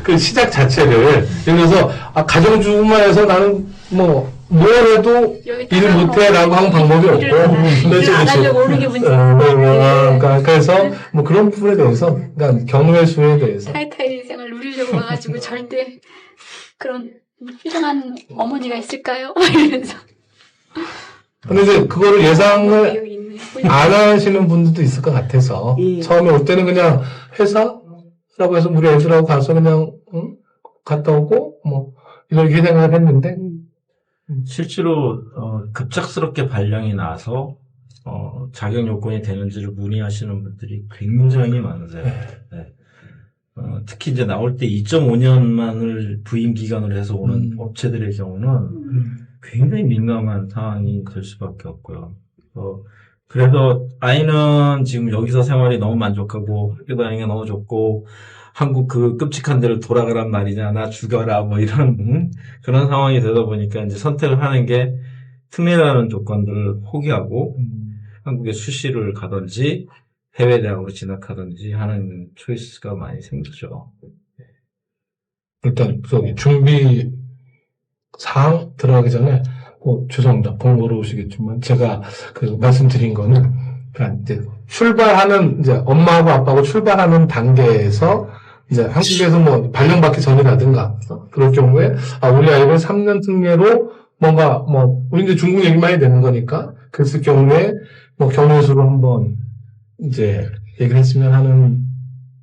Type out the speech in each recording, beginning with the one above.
그 시작 자체를, 예를 들어서, 가정주부만 해서 나는 뭘 해도 일 못해라고 하는 방법이 없고, 일을 안 하려고 오는 게 문제예요. 그래서, 그런 부분에 대해서, 그러니까 경우의 수에 대해서. 타이타이 생활 누리려고 와가지고 절대 그런 훌륭한 어머니가 있을까요? 이러면서. 근데 이제 그거를 예상을 안 하시는 분들도 있을 것 같아서, 예. 처음에 올 때는 그냥 회사라고 해서 우리 애들하고 가서 그냥, 갔다 오고, 이렇게 생각을 했는데, 실제로 급작스럽게 발령이 나서 자격 요건이 되는지를 문의하시는 분들이 굉장히 많으세요. 네. 특히 이제 나올 때 2.5년만을 부임 기간으로 해서 오는 업체들의 경우는 굉장히 민감한 상황이 될 수밖에 없고요. 그래서 아이는 지금 여기서 생활이 너무 만족하고 학교 다니는 게 너무 좋고 한국 그 끔찍한 데를 돌아가란 말이냐, 나 죽여라, 이런, 그런 상황이 되다 보니까 이제 선택을 하는 게 특례라는 조건들을 포기하고, 한국에 수시를 가든지, 해외대학으로 진학하든지 하는 초이스가 많이 생기죠. 일단, 준비 사항 들어가기 전에, 죄송합니다. 번거로 오시겠지만, 제가 말씀드린 거는, 그냥 이제 출발하는, 이제 엄마하고 아빠하고 출발하는 단계에서, 이제 한국에서 발령받기 전이라든가, 그럴 경우에, 우리 아이를 3년 특례로 뭔가, 우리 이제 중국 얘기 많이 되는 거니까, 그랬을 경우에, 경우수로 한번, 이제, 얘기를 했으면 하는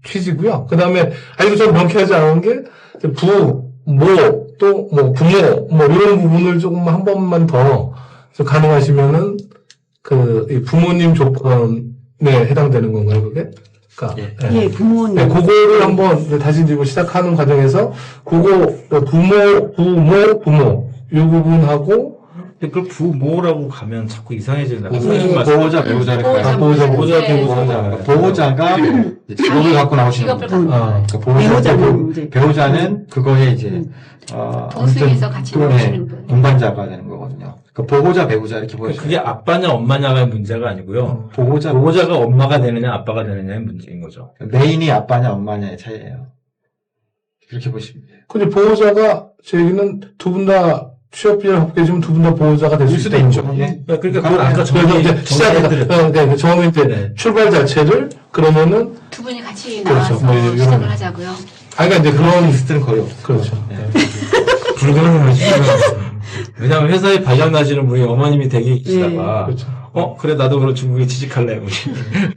취지고요. 그 다음에, 아이도 좀 명쾌하지 않은 게, 또, 부모, 이런 부분을 조금 한 번만 더, 가능하시면은, 이 부모님 조건에 해당되는 건가요, 그게? 예, 부모님. 네, 그거를 한번 다시 이제 시작하는 과정에서, 부모, 이 부분하고, 그걸 부모라고 가면 자꾸 이상해진다. 보호자, 배우자를 가요. 보호자, 배우자. 보호자가 직업을 갖고 나오시는 분들. 배우자는 그거에 이제, 동승해서 같이 나오시는 분. 동반자가 되는 거거든요. 보호자, 배우자 이렇게 보여요. 그게 아빠냐 엄마냐가 문제가 아니고요. 보호자가 엄마가 되느냐 아빠가 되느냐의 문제인 거죠. 메인이 아빠냐 엄마냐의 차이예요. 그렇게 보시면 돼요. 근데 보호자가, 저희는 두 분 다 취업비를 합계 주면 두 분 다 보호자가 될 수 수도 있다는 있죠. 거죠. 예. 그러니까 그걸 아까 그래서 이제 시작했다. 처음에 이제 출발 자체를, 그러면은, 두 분이 같이 그렇죠. 나와서 시작을 하자고요. 그러니까 이제 그런, 리스트는 거의 없어요. 그렇죠. 불가능한 거죠. 왜냐하면 회사에 발령 나시는 분이 어머님이 되게 계시다가 그렇죠. 그래 나도 그럼 중국에 취직할래.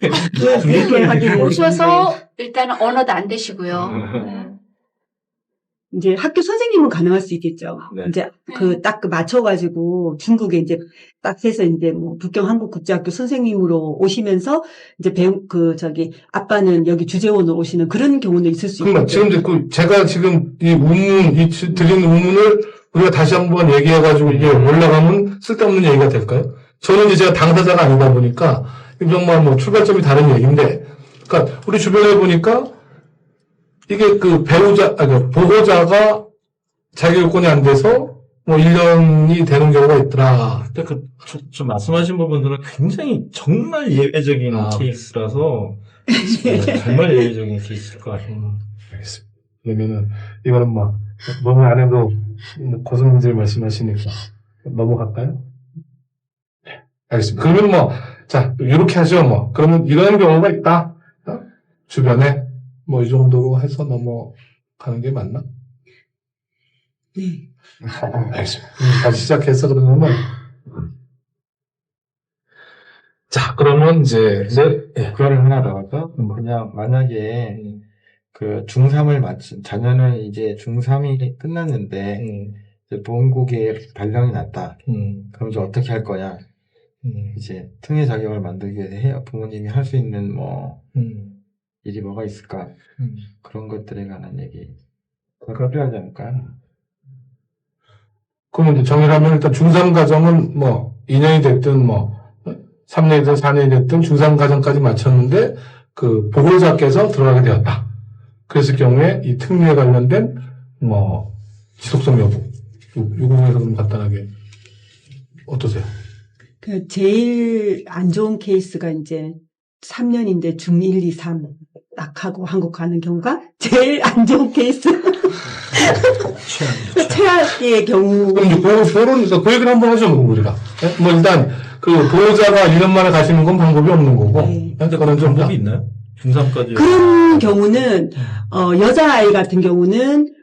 그렇게 하기는 오셔서 일단 언어도 안 되시고요. 이제 학교 선생님은 가능할 수 있겠죠. 네. 이제 딱 맞춰가지고 중국에 이제 딱 해서 이제 북경 한국국제학교 선생님으로 오시면서 이제 아빠는 여기 주재원으로 오시는 그런 경우는 있을 수 그러니까 있겠죠. 지금 제가 지금 드린 의문을 우리가 다시 한번 얘기해가지고 이게 올라가면 쓸데없는 얘기가 될까요? 저는 이제 제가 당사자가 아니다 보니까 정말 출발점이 다른 얘기인데, 그러니까 우리 주변에 보니까 이게 보호자가 자기 요건이 안 돼서 1년이 되는 경우가 있더라. 근데 좀 말씀하신 부분들은 굉장히 정말 예외적인 케이스라서 정말 예외적인 케이스일 것 같아요. 알겠습니다. 그러면은 이거는 너무 안 해도 고성님들 말씀하시니까 넘어갈까요? 네, 알겠습니다. 그러면 자, 이렇게 하죠, 그러면 이런 경우가 있다. 주변에 이 정도로 해서 넘어가는 게 맞나? 네. 알겠습니다. 다시 시작해서 그러면 자, 그러면 이제 그거를 하나 더 할까? 그냥 만약에 중3을 마친 자녀는 이제 중3이 끝났는데 이제 보험국에 발령이 났다. 그럼 이제 어떻게 할 거냐? 이제 특례 자격을 만들기 위해서 해요. 부모님이 할 수 있는 일이 뭐가 있을까? 그런 것들에 관한 얘기. 그거 필요하지 않을까? 그러면 이제 정의하면 일단 중3 가정은 2년이 됐든 3년이 됐든 4년이 됐든 중3 가정까지 마쳤는데 보호자께서 들어가게 되었다. 그랬을 경우에 이 특례에 관련된 지속성 여부 이 부분에서 좀 간단하게 어떠세요? 제일 안 좋은 케이스가 이제 3년인데 중1, 2, 3 딱 하고 한국 가는 경우가 제일 안 좋은 케이스. 최악의 경우. 그럼 이제 그 얘기를 한번 하죠, 뭐, 우리가. 예? 뭐, 일단, 그, 보호자가 1년 만에 가시는 건 방법이 없는 거고. 네. 현재 그런 좀. 방법이 있나요? 중3까지. 그런 경우는, 여자아이 같은 경우는,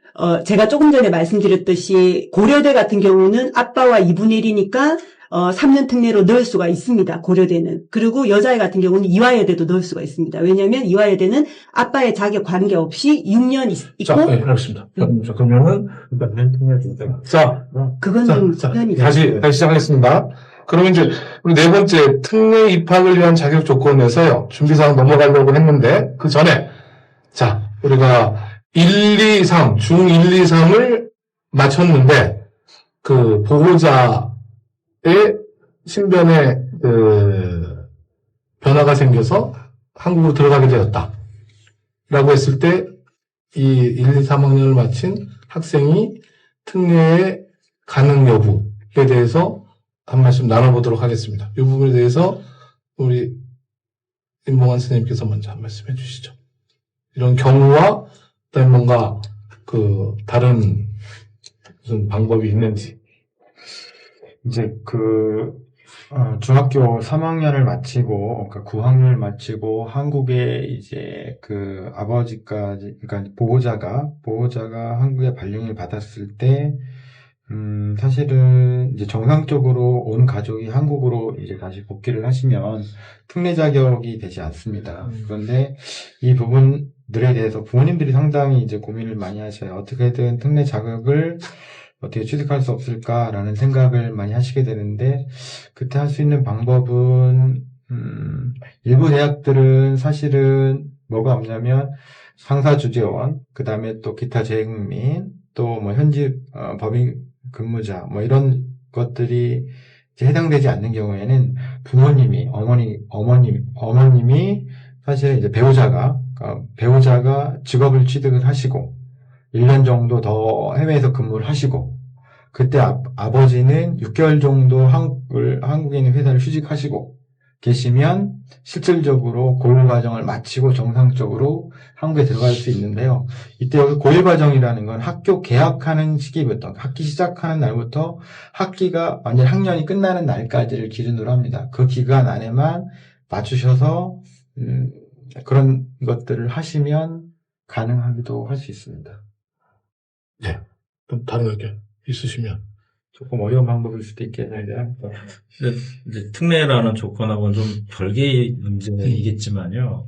제가 조금 전에 말씀드렸듯이, 고려대 같은 경우는 아빠와 2분의 1이니까, 3년 특례로 넣을 수가 있습니다. 고려대는. 그리고 여자애 같은 경우는 이화여대도 넣을 수가 있습니다. 왜냐하면 이화여대는 아빠의 자격 관계없이 6년 있고, 자, 네, 알겠습니다. 자, 그러면은, 몇년 통해야 자, 그거는 자, 편이 다시 시작하겠습니다. 그러면 이제, 우리 네 번째, 특례 입학을 위한 자격 조건에서요, 준비사항 넘어가려고 했는데, 그 전에, 자, 우리가 1, 2, 3, 중 1, 2, 3을 마쳤는데, 그, 보호자의 신변에, 변화가 생겨서 한국으로 들어가게 되었다. 라고 했을 때, 이 1, 2, 3학년을 마친 학생이 특례에 가능 여부에 대해서 한 말씀 나눠보도록 하겠습니다. 이 부분에 대해서 우리 임봉환 선생님께서 먼저 한 말씀 해주시죠. 이런 경우와 그다음에 뭔가 그 다른 무슨 방법이 있는지. 이제 중학교 3학년을 마치고, 그러니까 9학년을 마치고, 한국에 이제 아버지까지, 그러니까 보호자가 한국에 발령을 받았을 때, 사실은 이제 정상적으로 온 가족이 한국으로 이제 다시 복귀를 하시면 특례 자격이 되지 않습니다. 그런데 이 부분들에 대해서 부모님들이 상당히 이제 고민을 많이 하셔요. 어떻게든 특례 자격을 어떻게 취득할 수 없을까라는 생각을 많이 하시게 되는데, 그때 할 수 있는 방법은, 일부 대학들은 사실은 뭐가 없냐면, 상사주재원, 그 다음에 또 기타 재직민, 또 뭐 현지, 법인 근무자, 뭐 이런 것들이 이제 해당되지 않는 경우에는 부모님이, 어머님이 사실 이제 배우자가 직업을 취득을 하시고, 1년 정도 더 해외에서 근무를 하시고, 그때 아버지는 6개월 정도 한국에 있는 회사를 휴직하시고 계시면 실질적으로 고일 과정을 마치고 정상적으로 한국에 들어갈 수 있는데요. 이때 여기 고일 과정이라는 건 학교 개학하는 시기부터, 학기 시작하는 날부터 학기가 완전 학년이 끝나는 날까지를 기준으로 합니다. 그 기간 안에만 맞추셔서 그런 것들을 하시면 가능하기도 할 수 있습니다. 네. 좀 다른 의견 있으시면. 조금 어려운 방법일 수도 있겠네요. 이제 특례라는 조건하고는 좀 별개의 문제이겠지만요.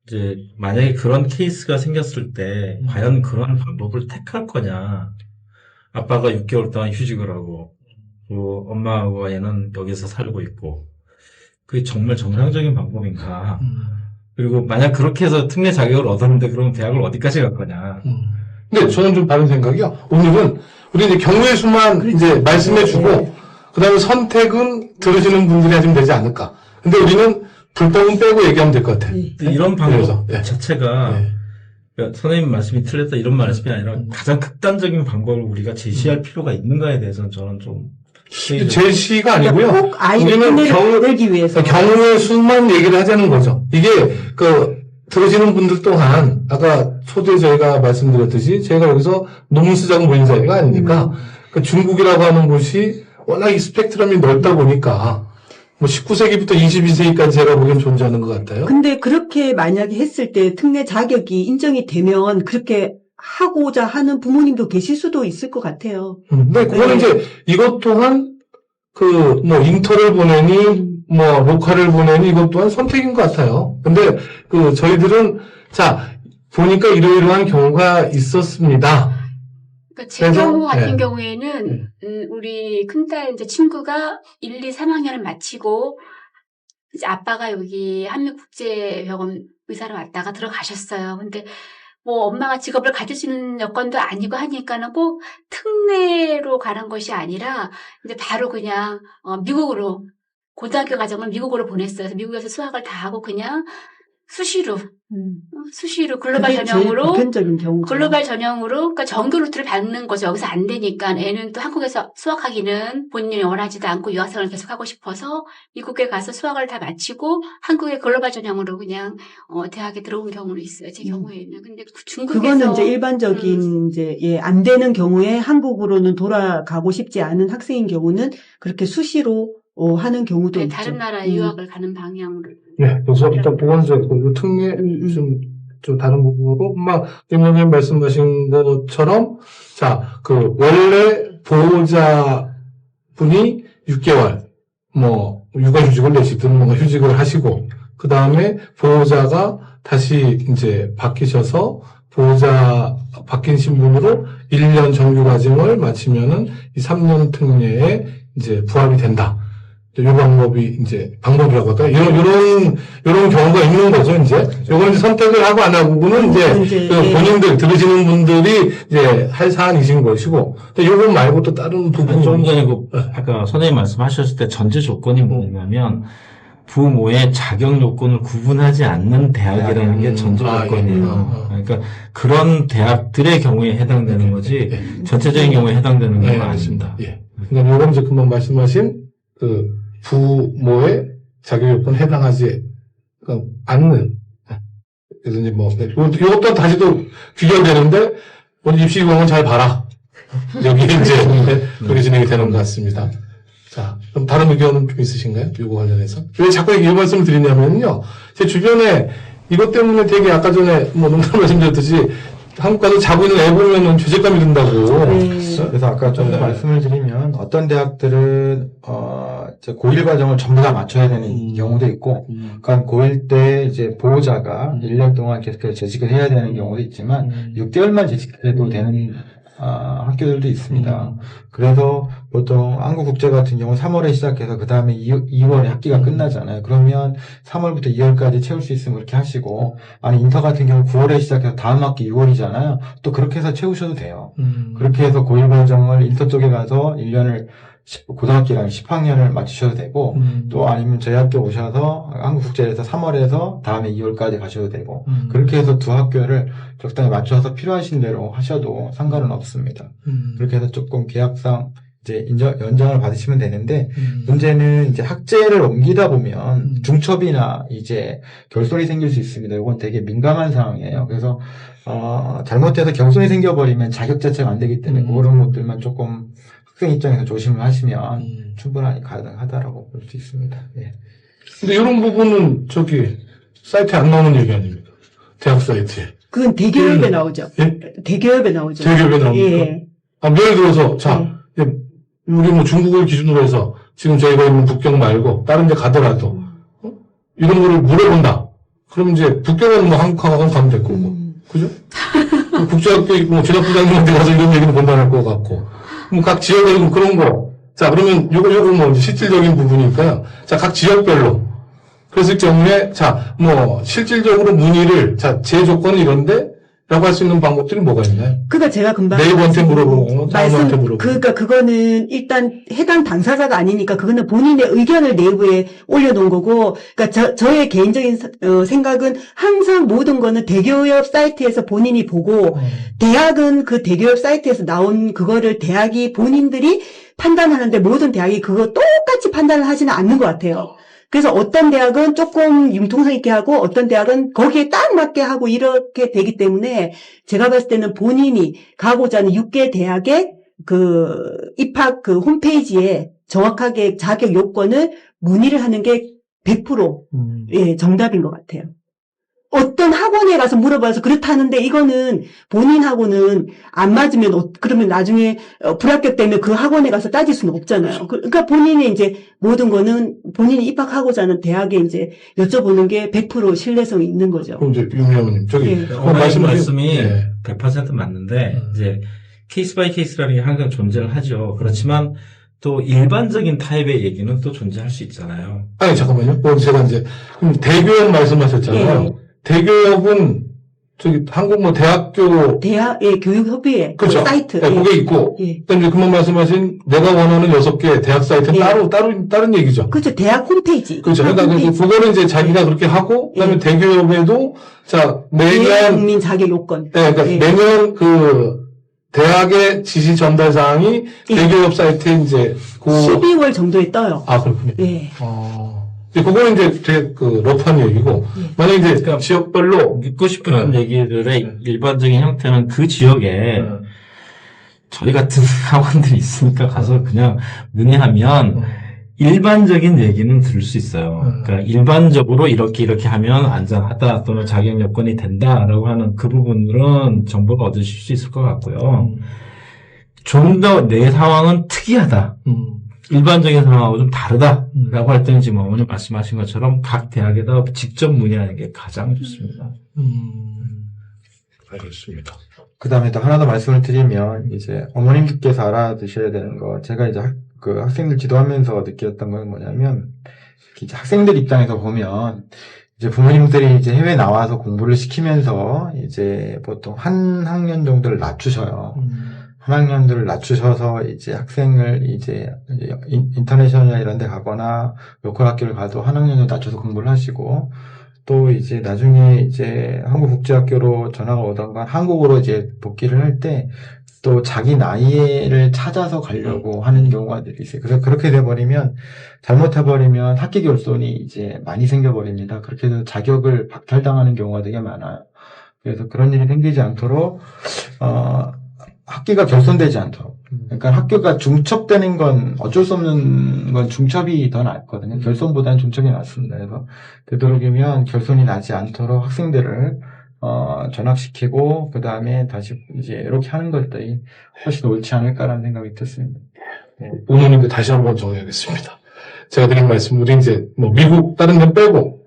이제 만약에 그런 케이스가 생겼을 때 과연 그런 방법을 택할 거냐. 아빠가 6개월 동안 휴직을 하고 또 엄마와 얘는 여기서 살고 있고 그게 정말 정상적인 방법인가. 그리고 만약 그렇게 해서 특례 자격을 얻었는데 그러면 대학을 어디까지 갈 거냐. 근데 저는 좀 다른 생각이요. 오늘은 우리 이제 경우의 수만 이제 말씀해주고 그다음에 선택은 들으시는 분들이 하시면 되지 않을까. 근데 우리는 불법은 빼고 얘기하면 될 것 같아. 이런 방법 그래서, 네. 자체가 네. 그러니까 선생님 말씀이 틀렸다 이런 말씀이 아니라 가장 극단적인 방법을 우리가 제시할 필요가 있는가에 대해서는 저는 좀 제시가 아니고요. 꼭 아이를 우리는 특례를 내기 위해서. 경우의 수만 얘기를 하자는 거죠. 이게 들으시는 분들 또한 아까 초대 저희가 말씀드렸듯이 저희가 여기서 논문수작 모임 사회가 아니니까 중국이라고 하는 곳이 워낙 이 스펙트럼이 넓다 보니까 뭐 19세기부터 22세기까지 제가 보기엔 존재하는 것 같아요. 근데 그렇게 만약에 했을 때 특례 자격이 인정이 되면 그렇게 하고자 하는 부모님도 계실 수도 있을 것 같아요. 근데 그거는 이제 이것 또한 인터를 보내니 로컬을 보내니 이것 또한 선택인 것 같아요. 근데 저희들은 보니까 이러이러한 경우가 있었습니다. 그러니까 제 그래서, 경우 같은 네. 경우에는 우리 큰딸 이제 친구가 1, 2, 3학년을 마치고 이제 아빠가 여기 한미국제병원 의사로 왔다가 들어가셨어요. 근데 뭐 엄마가 직업을 가질 수 있는 여건도 아니고 하니까는 꼭 특례로 가는 것이 아니라 이제 바로 그냥 미국으로 고등학교 과정을 미국으로 보냈어요. 그래서 미국에서 수학을 다 하고 그냥 수시로 수시로 글로벌 그게 제일 전형으로 보편적인 경우죠. 글로벌 전형으로 그러니까 정규 루트를 밟는 거죠. 여기서 안 되니까 애는 또 한국에서 수학하기는 본인이 원하지도 않고 유학생을 계속 하고 싶어서 미국에 가서 수학을 다 마치고 한국의 글로벌 전형으로 그냥 대학에 들어온 경우도 있어요. 제 경우에는. 근데 중국에서 그거는 이제 일반적인 이제 안 되는 경우에 한국으로는 돌아가고 싶지 않은 학생인 경우는 그렇게 수시로 하는 경우도 네, 있죠. 다른 나라에 유학을 가는 방향으로. 네, 그래서 일단 보건소 그 특례 좀 다른 부분으로 막 김영님 말씀하신 것처럼 자, 그 원래 보호자 분이 6개월 뭐 육아휴직을 내시든 뭔가 휴직을 하시고 그 다음에 보호자가 다시 이제 바뀌셔서 보호자 바뀐 신분으로 1년 정규 과정을 마치면은 이 3년 특례에 이제 부합이 된다. 이 방법이 이제 방법이라고 할까요? 이런 경우가 있는 거죠, 이제. 요건 이제 선택을 하고 안 하고는 이제 그 본인들 들으시는 분들이 이제 할 사안이신 것이고. 근데 요거 말고 또 다른 부분. 조금 전에 아까 선생님 말씀하셨을 때 전제 조건이 뭐냐면 부모의 자격 요건을 구분하지 않는 대학이라는 게 전제 조건이에요. 그러니까 그런 대학들의 경우에 해당되는 거지 전체적인 경우에 해당되는 건 아닙니다. 예. 그러니까 요건 이제 금방 말씀하신 그 부모의 자격 요건 해당하지 않는. 그래서 이제 뭐 이것도 다시 또 비교되는데 우리 입시공은 잘 봐라. 여기 이제 그렇게 진행이 되는 것 같습니다. 자, 그럼 다른 의견은 좀 있으신가요? 이거 관련해서? 왜 자꾸 이 말씀을 드리냐면요. 제 주변에 이것 때문에 되게 아까 전에 뭐 농담 말씀드렸듯이 한국 가서 자고 있는 애 보면은 죄책감이 든다고. 그래서 아까 좀 더 말씀을 드리면 어떤 대학들은 이제 고1 과정을 전부 다 맞춰야 되는 경우도 있고, 그러니까 고1 때 이제 보호자가 1년 동안 계속 재직을 해야 되는 경우도 있지만 6개월만 재직해도 되는 학교들도 있습니다. 그래서 보통 한국국제 같은 경우 3월에 시작해서 그 다음에 2월에 학기가 끝나잖아요. 그러면 3월부터 2월까지 채울 수 있으면 그렇게 하시고, 아니 인터 같은 경우 9월에 시작해서 다음 학기 6월이잖아요. 또 그렇게 해서 채우셔도 돼요. 그렇게 해서 고1 과정을 인터 쪽에 가서 1년을 고등학교랑 10학년을 맞추셔도 되고, 또 아니면 저희 학교 오셔서 한국국제에서 3월에서 다음에 2월까지 가셔도 되고, 그렇게 해서 두 학교를 적당히 맞춰서 필요하신 대로 하셔도 상관은 없습니다. 그렇게 해서 조금 계약상 이제 연장을 받으시면 되는데, 문제는 이제 학제를 옮기다 보면 중첩이나 이제 결손이 생길 수 있습니다. 이건 되게 민감한 상황이에요. 그래서 잘못해서 결손이 생겨버리면 자격 자체가 안 되기 때문에 그런 것들만 조금 학생 입장에서 조심을 하시면 충분히 가능하다라고 볼 수 있습니다. 예. 근데 이런 부분은 저기 사이트에 안 나오는 얘기 아닙니까? 대학 사이트에. 그건 대기업에 나오죠. 예? 대기업에 나오죠. 대기업에 나옵니까? 예. 예를 들어서 자, 우리 뭐 중국을 기준으로 해서 지금 저희가 있는 북경 말고 다른 데 가더라도 이런 거를 물어본다. 그럼 이제 북경은 뭐 한국하고 가면 됐고 뭐. 그죠? 국제학교 뭐 진학부장님한테 가서 이런 얘기는 본다할 것 같고. 뭐 각 지역에 그런 거. 자, 그러면 요거 뭐 이제 실질적인 부분이니까요. 자, 각 지역별로. 그랬을 경우에, 자, 뭐, 실질적으로 문의를, 자, 제 조건은 이런데, 라고 할 수 있는 방법들이 뭐가 있나요? 그러니까 제가 금방 네이버한테 물어보고, 다음한테 물어보고. 그러니까 그거는 일단 해당 당사자가 아니니까 그거는 본인의 의견을 내부에 올려놓은 거고, 그러니까 저의 개인적인 생각은 항상 모든 거는 대기업 사이트에서 본인이 보고, 대학은 그 대기업 사이트에서 나온 그거를 대학이 본인들이 판단하는데 모든 대학이 그거 똑같이 판단을 하지는 않는 것 같아요. 그래서 어떤 대학은 조금 융통성 있게 하고 어떤 대학은 거기에 딱 맞게 하고 이렇게 되기 때문에 제가 봤을 때는 본인이 가고자 하는 6개 대학의 그 입학 그 홈페이지에 정확하게 자격 요건을 문의를 하는 게 100% 예, 정답인 것 같아요. 어떤 학원에 가서 물어봐서 그렇다는데 이거는 본인하고는 안 맞으면 그러면 나중에 불합격 때문에 그 학원에 가서 따질 수는 없잖아요. 그러니까 본인이 이제 모든 거는 본인이 입학하고자 하는 대학에 이제 여쭤보는 게 100% 신뢰성이 있는 거죠. 그럼 이제 윤영님 저기 네. 말씀이 네. 100% 맞는데 이제 케이스 바이 케이스라는 게 항상 존재를 하죠. 그렇지만 또 일반적인 타입의 얘기는 또 존재할 수 있잖아요. 아니 잠깐만요. 제가 이제 그럼 대교육 말씀하셨잖아요. 네. 대교육은 저기 한국 뭐 대학교 대학의 교육협의회 그 그렇죠. 사이트. 네, 그게 있고 예. 그다음에 이제 금방 말씀하신 내가 원하는 6개 대학 사이트는 예. 다른 얘기죠. 그렇죠. 대학 홈페이지. 그렇죠. 대학 그러니까 홈페이지. 그거는 이제 자기가 그렇게 하고 그다음에 예. 대기업에도 자 대학 매년 국민 자격 요건. 네, 그러니까 예. 매년 그 대학의 지시 전달 사항이 예. 대기업 사이트에 이제 12월 정도에 떠요. 아 그렇군요. 예. 이제 그거는 이제 되게 그 러프한 얘기고 만약 이제 그러니까 지역별로 믿고 싶은 얘기들의 일반적인 형태는 그 지역에 저희 같은 학원들이 있으니까 가서 그냥 문의하면 일반적인 얘기는 들을 수 있어요. 그러니까 일반적으로 이렇게 하면 안전하다 또는 자격 요건이 된다라고 하는 그 부분들은 정보를 얻으실 수 있을 것 같고요. 좀 더 내 상황은 특이하다. 일반적인 상황하고 좀 다르다라고 할 때는 지금 어머니 말씀하신 것처럼 각 대학에다 직접 문의하는 게 가장 좋습니다. 알겠습니다. 그 다음에 또 하나 더 말씀을 드리면, 이제 어머님께서 알아두셔야 되는 거, 제가 이제 그 학생들 지도하면서 느꼈던 건 뭐냐면, 이제 학생들 입장에서 보면, 이제 부모님들이 이제 해외 나와서 공부를 시키면서, 이제 보통 한 학년 정도를 낮추셔요. 한 학년들을 낮추셔서 이제 학생을 이제 인터내셔널 이런 데 가거나 로컬 학교를 가도 한 학년을 낮춰서 공부를 하시고, 또 이제 나중에 이제 한국국제학교로 전화가 오던가 한국으로 이제 복귀를 할 때 또 자기 나이를 찾아서 가려고 하는 경우가 있어요. 그래서 그렇게 돼버리면 잘못해버리면 학기 결손이 이제 많이 생겨버립니다. 그렇게 해서 자격을 박탈당하는 경우가 되게 많아요. 그래서 그런 일이 생기지 않도록 학기가 결손되지 않도록. 그러니까 학교가 중첩되는 건 어쩔 수 없는 건 중첩이 더 낫거든요. 결손보다는 중첩이 낫습니다. 그래서 되도록이면 결손이 나지 않도록 학생들을 전학시키고 그 다음에 다시 이제 이렇게 하는 것들이 훨씬 옳지 않을까라는 생각이 듭니다. 부모님들 다시 한번 정리하겠습니다. 제가 드린 말씀, 우리 이제 뭐 미국 다른 데 빼고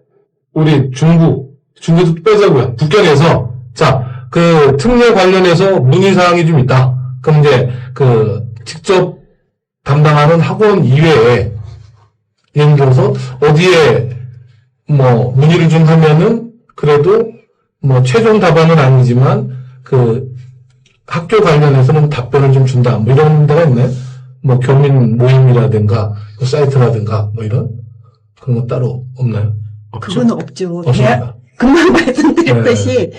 우리 중국도 빼자고요. 북경에서 자, 그 특례 관련해서 문의사항이 좀 있다. 그럼 이제 그 직접 담당하는 학원 이외에 예를 들어서 어디에 뭐 문의를 좀 하면은 그래도 뭐 최종 답안은 아니지만 그 학교 관련해서는 답변을 좀 준다. 뭐 이런 데가 있나요? 뭐 교민 모임이라든가 그 사이트라든가 뭐 이런 그런 거 따로 없나요? 그거는 없죠. 없습니다. 금방 말씀드렸듯이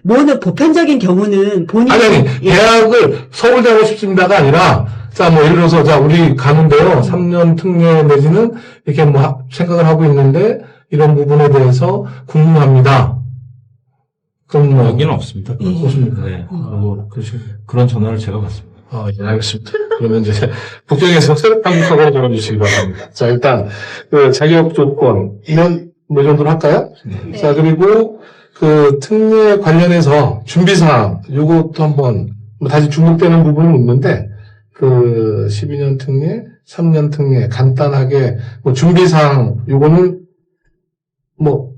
뭐는 보편적인 경우는 본인이 아니 대학을 서울대 하고 싶습니다가 아니라 자 뭐 예를 들어서 자 우리 가는데요 3년 특례 내지는 이렇게 뭐 생각을 하고 있는데 이런 부분에 대해서 궁금합니다. 그럼 뭐 여기는 없습니다. 없습니까? 네. 그런 전화를 제가 받습니다. 예, 알겠습니다. 그러면 이제 북경에서 한국학원 전화주시기 바랍니다. 자 일단 그 자격 조건 이런 뭐 정도로 할까요? 네. 자 그리고 그 특례 관련해서 준비사항 요것도 한번 뭐 다시 중복되는 부분은 있는데 그 12년 특례, 3년 특례 간단하게 뭐 준비사항 요거는 뭐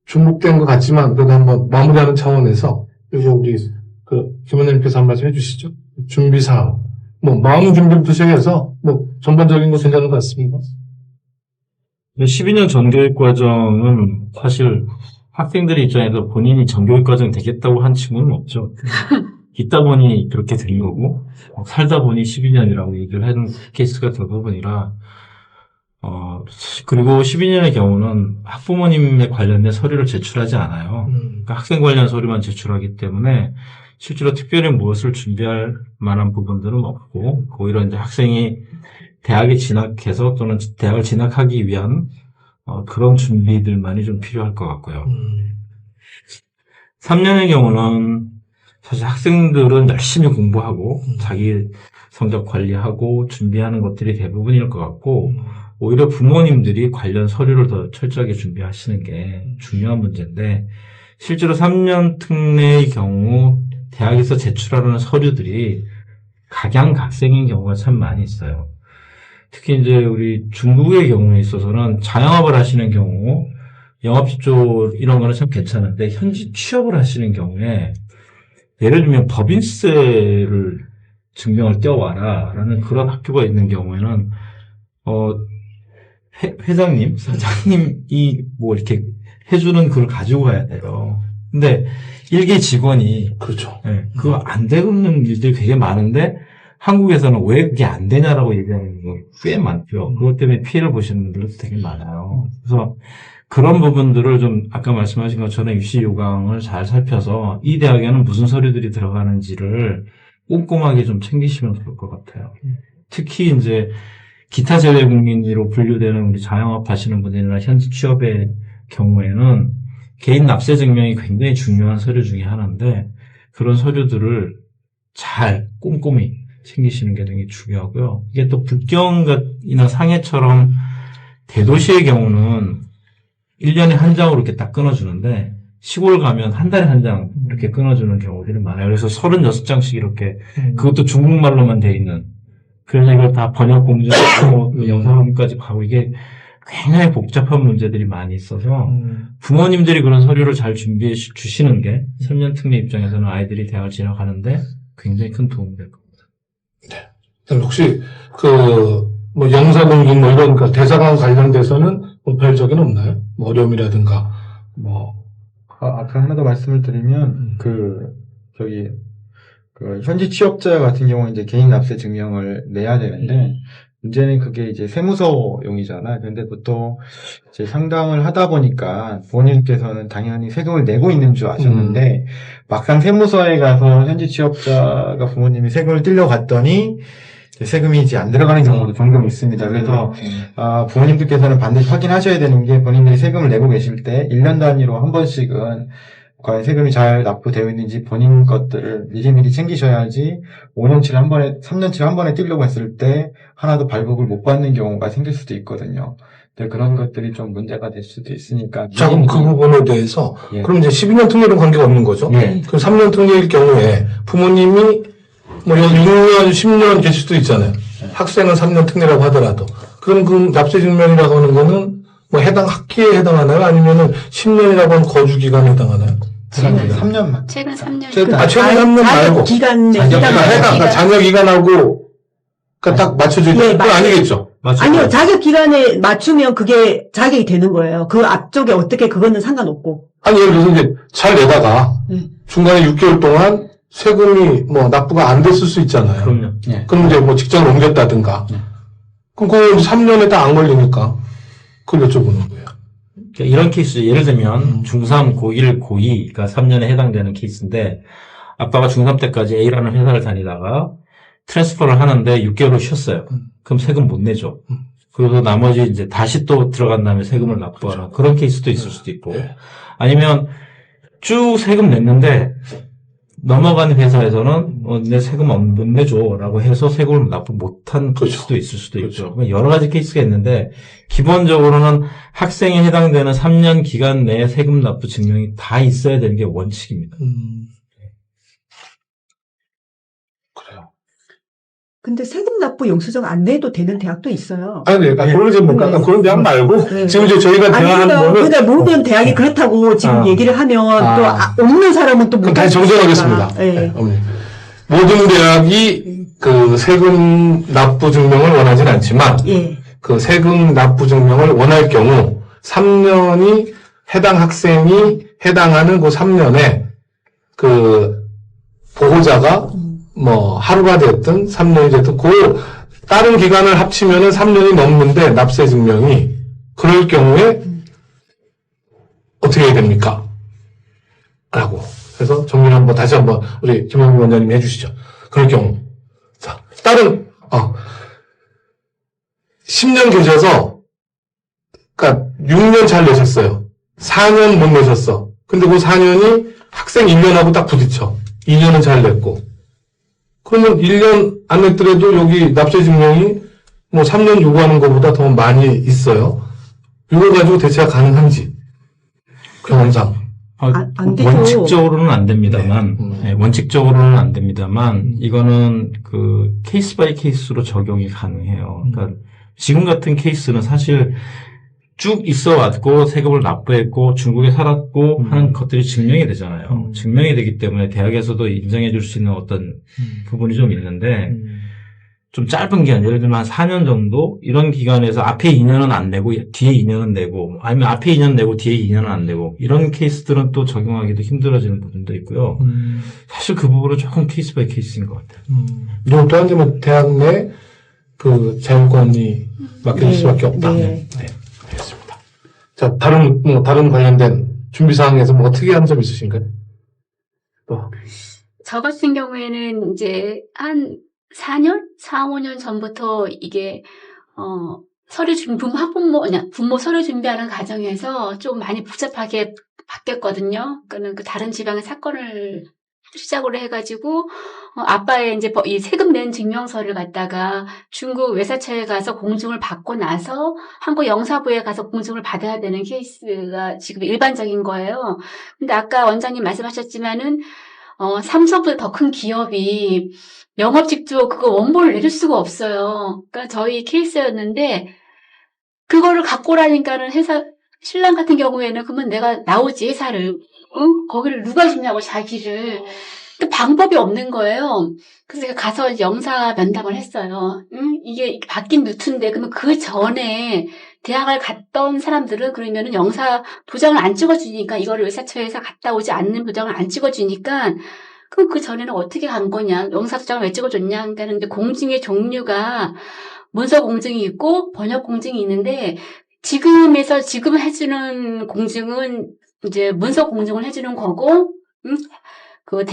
중복된 것 같지만 그래도 한번 마무리하는 차원에서 요거 우리 그 김원장님께서 한 말씀 해주시죠. 준비사항 뭐 마음 준비부터 시작해서 뭐 전반적인 거 괜찮은 것 같습니다. 12년 전교육 과정은 사실 학생들의 입장에서 본인이 전교육 과정 되겠다고 한 친구는 없죠. 있다 보니 그렇게 된 거고, 살다 보니 12년이라고 얘기를 하는 케이스가 대부분이라, 그리고 12년의 경우는 학부모님에 관련된 서류를 제출하지 않아요. 그러니까 학생 관련 서류만 제출하기 때문에 실제로 특별히 무엇을 준비할 만한 부분들은 없고, 오히려 이제 학생이 대학에 진학해서 또는 대학을 진학하기 위한 그런 준비들만이 좀 필요할 것 같고요. 3년의 경우는 사실 학생들은 열심히 공부하고 자기 성적 관리하고 준비하는 것들이 대부분일 것 같고 오히려 부모님들이 관련 서류를 더 철저하게 준비하시는 게 중요한 문제인데 실제로 3년 특례의 경우 대학에서 제출하는 서류들이 각양각색인 경우가 참 많이 있어요. 특히 이제 우리 중국의 경우에 있어서는 자영업을 하시는 경우 영업직조 이런 거는 참 괜찮은데 현지 취업을 하시는 경우에 예를 들면 법인세를 증명을 떼어와라 라는 그런 학교가 있는 경우에는 회장님, 사장님이 뭐 이렇게 해주는 그걸 가지고 가야 돼요. 근데 일개 직원이 그렇죠. 예, 그거 안 되는 일들이 되게 많은데 한국에서는 왜 그게 안 되냐라고 얘기하는 거 꽤 많죠. 그것 때문에 피해를 보시는 분들도 되게 많아요. 그래서 그런 부분들을 좀 아까 말씀하신 것처럼 입시 요강을 잘 살펴서 이 대학에는 무슨 서류들이 들어가는지를 꼼꼼하게 좀 챙기시면 좋을 것 같아요. 특히 이제 기타 제외 국민으로 분류되는 우리 자영업 하시는 분들이나 현지 취업의 경우에는 개인 납세 증명이 굉장히 중요한 서류 중에 하나인데 그런 서류들을 잘 꼼꼼히 챙기시는 게 되게 중요하고요. 이게 또 북경이나 상해처럼 대도시의 경우는 1년에 한 장으로 이렇게 딱 끊어주는데 시골 가면 한 달에 한 장 이렇게 끊어주는 경우들이 많아요. 그래서 36장씩 이렇게 그것도 중국말로만 돼 있는 그래서 이걸 다 번역 공정하고 영상화까지 가고 이게 굉장히 복잡한 문제들이 많이 있어서 부모님들이 그런 서류를 잘 준비해 주시는 게 3년 특례 입장에서는 아이들이 대학을 진학하는데 굉장히 큰 도움이 될 겁니다. 혹시 뭐 영사 공부 뭐 이런 대사관 관련돼서는 뭐 별 적은 없나요? 뭐 어려움이라든가 뭐 아까 하나 더 말씀을 드리면 현지 취업자 같은 경우는 이제 개인 납세 증명을 내야 되는데 문제는 그게 이제 세무서용이잖아요. 근데 보통 이제 상담을 하다 보니까 부모님께서는 당연히 세금을 내고 있는 줄 아셨는데 막상 세무서에 가서 현지 취업자가 부모님이 세금을 떼려 갔더니 세금이 이제 안 들어가는 경우도 종종 있습니다. 그래서 부모님들께서는 반드시 확인하셔야 되는 게 본인들이 세금을 내고 계실 때 1년 단위로 한 번씩은 과연 세금이 잘 납부되어 있는지 본인 것들을 미리미리 챙기셔야지 5년치를 한 번에, 3년치를 한 번에 떼려고 했을 때 하나도 발복을 못 받는 경우가 생길 수도 있거든요. 근데 그런 것들이 좀 문제가 될 수도 있으니까. 자, 그럼 그 부분에 대해서 예. 그럼 이제 12년 특례는 관계가 없는 거죠? 예. 그럼 3년 특례일 경우에 부모님이 뭐 6년, 10년 계실 수도 있잖아요. 학생은 3년 특례라고 하더라도. 그럼 그 납세 증명이라고 하는 거는 뭐 해당 학기에 해당하나요? 아니면은 10년이라고 하는 거주 기간에 해당하나요? 3년만. 최근 3년. 최근 3년 말고. 기간에 그러니까 자녀 기간하고 딱 맞춰져 있는 건 아니겠죠? 아니요, 자격 기간에 맞추면 그게 자격이 되는 거예요. 그 앞쪽에 어떻게 그거는 상관없고. 아니, 예를 들어서 이제 잘 내다가 중간에 6개월 동안 세금이 뭐 납부가 안 됐을 수 있잖아요. 그럼요. 예. 그럼 이제 뭐 직장을 옮겼다든가. 그럼 그거 3년에 딱 안 걸리니까 그걸 여쭤보는 거예요. 그러니까 이런 케이스, 예를 들면 중3, 고1, 고2, 그러니까 3년에 해당되는 케이스인데 아빠가 중3 때까지 A라는 회사를 다니다가 트랜스퍼를 하는데 6개월을 쉬었어요. 그럼 세금 못 내죠. 그리고 나머지 이제 다시 또 들어간 다음에 세금을 납부하는 그런 케이스도 있을 수도 있고 아니면 쭉 세금 냈는데 넘어간 회사에서는 내 세금 못 내줘라고 해서 세금을 납부 못한 케이스도 있을 수도 있죠. 여러 가지 케이스가 있는데 기본적으로는 학생에 해당되는 3년 기간 내에 세금 납부 증명이 다 있어야 되는 게 원칙입니다. 그래요. 근데 세금 납부 영수증 안 내도 되는 대학도 있어요. 아니, 그런 이제 뭐 약간 그런 대학 말고 네. 지금 이제 저희가 대화하는 거는 근데 모든 대학이 그렇다고 지금 얘기를 하면 또 없는 사람은 또 그럼 못. 다시 정정하겠습니다. 네. 모든 대학이 그 세금 납부 증명을 원하진 않지만 예. 그 세금 납부 증명을 원할 경우 3년이 해당 학생이 해당하는 그 3년에 그 보호자가 뭐 하루가 됐든 3년이 됐든 그 다른 기간을 합치면은 3년이 넘는데 납세 증명이 그럴 경우에 어떻게 해야 됩니까? 라고. 그래서 정리를 한번 다시 한번 우리 김영민 원장님이 해주시죠. 그럴 경우. 자, 다른 10년 계셔서 그러니까 6년 잘 내셨어요. 4년 못 내셨어. 근데 그 4년이 학생 1년하고 딱 부딪혀. 2년은 잘 냈고. 그러면 1년 안 냈더라도 여기 납세 증명이 뭐 3년 요구하는 것보다 더 많이 있어요. 이거 가지고 대체가 가능한지. 경험상. 안 되죠. 원칙적으로는 안 됩니다만, 네, 원칙적으로는 안 됩니다만, 이거는 그 케이스 바이 케이스로 적용이 가능해요. 그러니까 지금 같은 케이스는 사실 쭉 있어 왔고 세금을 납부했고 중국에 살았고 하는 것들이 증명이 되잖아요. 증명이 되기 때문에 대학에서도 인정해 줄 수 있는 어떤 부분이 좀 있는데 좀 짧은 기간, 예를 들면 한 4년 정도 이런 기간에서 앞에 2년은 안 내고 뒤에 2년은 내고 아니면 앞에 2년 내고 뒤에 2년은 안 내고 이런 케이스들은 또 적용하기도 힘들어지는 부분도 있고요. 사실 그 부분은 조금 케이스 바이 케이스인 것 같아요. 이건 또 한데 뭐 대학 내 그 자율권이 맡겨질 네, 수밖에 없다. 네. 알겠습니다. 자, 다른 관련된 준비 사항에서 뭐가 특이한 점 있으신가요? 또. 저 같은 경우에는 이제 한 4년? 4, 5년 전부터 이게, 서류 준비, 부모 서류 준비하는 과정에서 좀 많이 복잡하게 바뀌었거든요. 그러니까 그 다른 지방의 사건을 시작으로 해가지고, 아빠의 이제 이 세금 낸 증명서를 갖다가 중국 외사처에 가서 공증을 받고 나서 한국 영사부에 가서 공증을 받아야 되는 케이스가 지금 일반적인 거예요. 근데 아까 원장님 말씀하셨지만은, 삼성보다 더 큰 기업이 영업직조 그거 원본을 내줄 수가 없어요. 그러니까 저희 케이스였는데, 그거를 갖고 오라니까는 신랑 같은 경우에는 그러면 내가 나오지, 회사를. 응? 거기를 누가 주냐고, 자기를. 그 방법이 없는 거예요. 그래서 제가 가서 이제 영사 면담을 했어요. 응? 이게 바뀐 루트인데, 그러면 그 전에 대학을 갔던 사람들은 그러면은 영사 도장을 안 찍어주니까, 이거를 외사처에서 갔다 오지 않는 도장을 안 찍어주니까, 그럼 그 전에는 어떻게 간 거냐? 영사 도장을 왜 찍어줬냐? 그러니까 근데 공증의 종류가 문서 공증이 있고 번역 공증이 있는데, 지금 해주는 공증은 이제 문서 공증을 해주는 거고,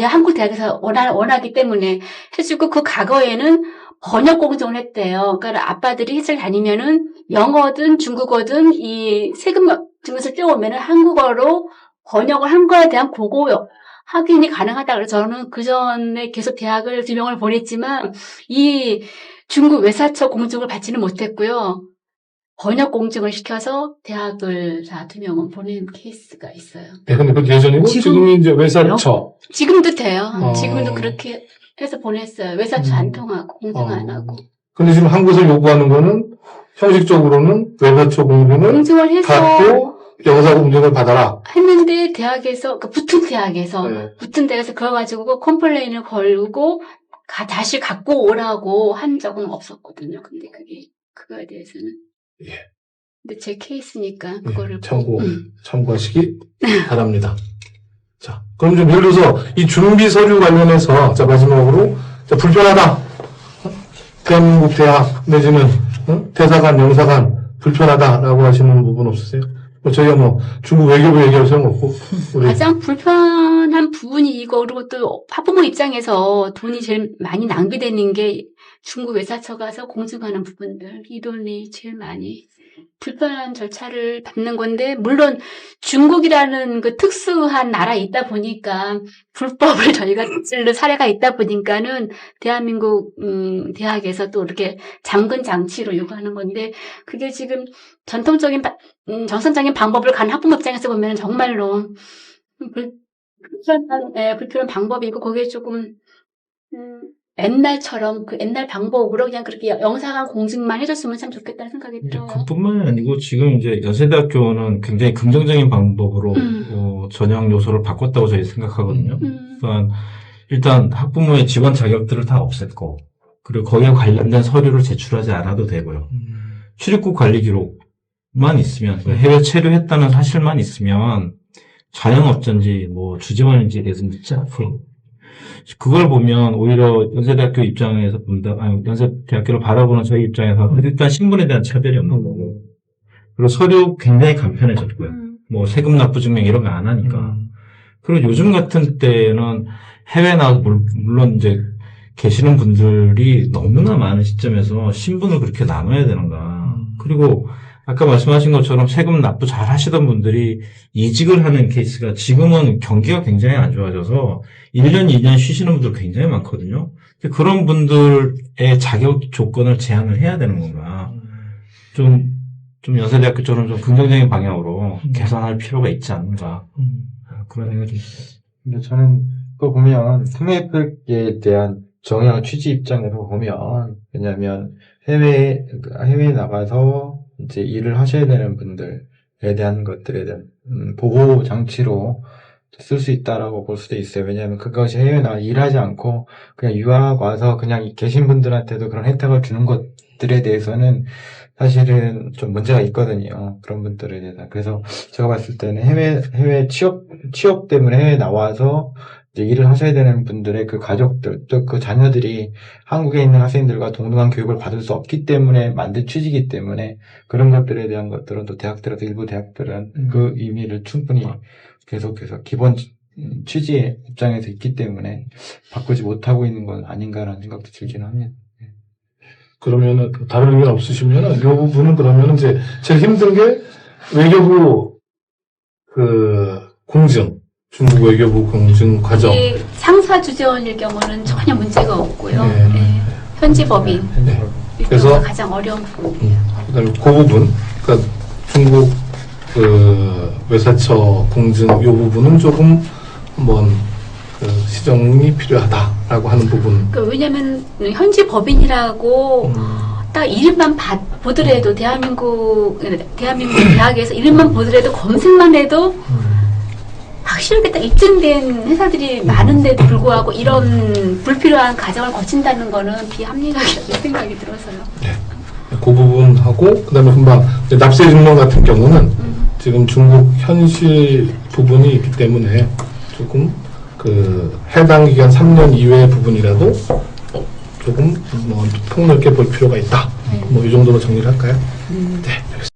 한국 대학에서 원하기 때문에 해주고, 그 과거에는 번역 공증을 했대요. 그러니까 아빠들이 회사를 다니면은 영어든 중국어든 이 세금 증명서 떼오면은 한국어로 번역을 한 거에 대한 고거 확인이 가능하다. 그래서 저는 그 전에 계속 대학을 2명을 보냈지만 이 중국 외사처 공증을 받지는 못했고요. 번역 공증을 시켜서 대학을 2명은 보낸 케이스가 있어요. 네, 근데 그 예전이고 지금이 이제 외사처. 지금도 돼요. 어. 지금도 그렇게 해서 보냈어요. 외사처 안 통하고 공증 안 하고. 근데 지금 한국에서 요구하는 거는 형식적으로는 외사처 공부는 공증을 해서 받고 영사 공증을 받아라. 했는데 대학에서 붙은 대학에서 네. 그거 가지고 컴플레인을 걸고 다시 갖고 오라고 한 적은 없었거든요. 근데 그거에 대해서는. 예. 근데 제 케이스니까 그거를 참고하시기 바랍니다. 자, 그럼 좀 예를 들어서 이 준비 서류 관련해서 자 마지막으로 자 불편하다. 대한민국 대학 내지는 대사관, 영사관 불편하다라고 하시는 부분 없으세요? 저희가 중국 외교부 얘기할 소용 없고 가장 불편한 부분이 이거. 그리고 또 학부모 입장에서 돈이 제일 많이 낭비되는 게 중국 외사처 가서 공증하는 부분들, 이 돈이 제일 많이 불편한 절차를 밟는 건데, 물론 중국이라는 그 특수한 나라에 있다 보니까 불법을 저희가 찔른 사례가 있다 보니까는 대한민국 대학에서 또 이렇게 잠근 장치로 요구하는 건데, 그게 지금 전통적인 정상적인 방법을 간 학부모 입장에서 보면 정말로 불편한 방법이고, 거기에 조금 옛날처럼 그 옛날 방법으로 그냥 그렇게 영사관 공증만 해줬으면 참 좋겠다는 생각이 들어요. 그뿐만이 아니고 지금 이제 연세대학교는 굉장히 긍정적인 방법으로 전형 요소를 바꿨다고 저희 생각하거든요. 그러니까 일단 학부모의 지원 자격들을 다 없앴고, 그리고 거기에 관련된 서류를 제출하지 않아도 되고요. 출입국 관리 기록만 있으면, 해외 체류했다는 사실만 있으면 자영업자인지 주재원인지에 대해서 묻지 않고, 그걸 보면 오히려 연세대학교 입장에서 연세대학교를 바라보는 저희 입장에서 일단 신분에 대한 차별이 없는 거고, 그리고 서류 굉장히 간편해졌고요. 세금 납부 증명 이런 거 안 하니까. 그리고 요즘 같은 때는 해외 나가서 물론 이제 계시는 분들이 너무나 많은 시점에서 신분을 그렇게 나눠야 되는가. 그리고 아까 말씀하신 것처럼 세금 납부 잘 하시던 분들이 이직을 하는 케이스가 지금은 경기가 굉장히 안 좋아져서 1년, 2년 쉬시는 분들 굉장히 많거든요. 그런 분들의 자격 조건을 제한을 해야 되는 건가. 좀 연세대학교처럼 좀 긍정적인 방향으로 개선할 필요가 있지 않는가. 그런 생각이 좀 있어요. 근데 저는 그거 보면 특례법에 대한 정형 취지 입장에서 보면, 왜냐면 해외에 나가서 이제 일을 하셔야 되는 분들에 대한 것들에 대한 보호 장치로 쓸 수 있다라고 볼 수도 있어요. 왜냐하면 그것이 해외에 나와 일하지 않고 그냥 유학 와서 그냥 계신 분들한테도 그런 혜택을 주는 것들에 대해서는 사실은 좀 문제가 있거든요. 그런 분들에 대해서. 그래서 제가 봤을 때는 해외 취업 때문에 해외에 나와서 이제 일을 하셔야 되는 분들의 그 가족들, 또 그 자녀들이 한국에 있는 학생들과 동등한 교육을 받을 수 없기 때문에 만든 취지이기 때문에 그런 것들에 대한 것들은 또 대학들에서 일부 대학들은 그 의미를 충분히 계속해서 기본 취지의 입장에서 있기 때문에 바꾸지 못하고 있는 건 아닌가라는 생각도 들긴 합니다. 그러면은 다른 의견 없으시면은 이 부분은 그러면은 이제 제일 힘든 게 외교부 그 공증, 중국 외교부 공증 과정. 이 상사 주재원일 경우는 전혀 문제가 없고요. 네. 네. 현지 법인 네. 그래서 그래서 가장 어려운 부분이에요. 그다음에 그 부분, 그러니까 중국 그 외사처 공증 이 부분은 조금 한번 그 시정이 필요하다라고 하는 부분. 그러니까 왜냐하면 현지 법인이라고 딱 이름만 보더라도 대한민국 대학에서 이름만 보더라도 검색만 해도 확실하게 딱 입증된 회사들이 많은데도 불구하고 이런 불필요한 과정을 거친다는 거는 비합리적이라는 생각이 들어서요. 네. 그 부분하고 그다음에 금방 이제 납세 증명 같은 경우는 지금 중국 현실 부분이 있기 때문에 조금 그 해당 기간 3년 이외의 부분이라도 조금 뭐 폭넓게 볼 필요가 있다. 뭐 이 정도로 정리를 할까요? 네, 알겠습니다.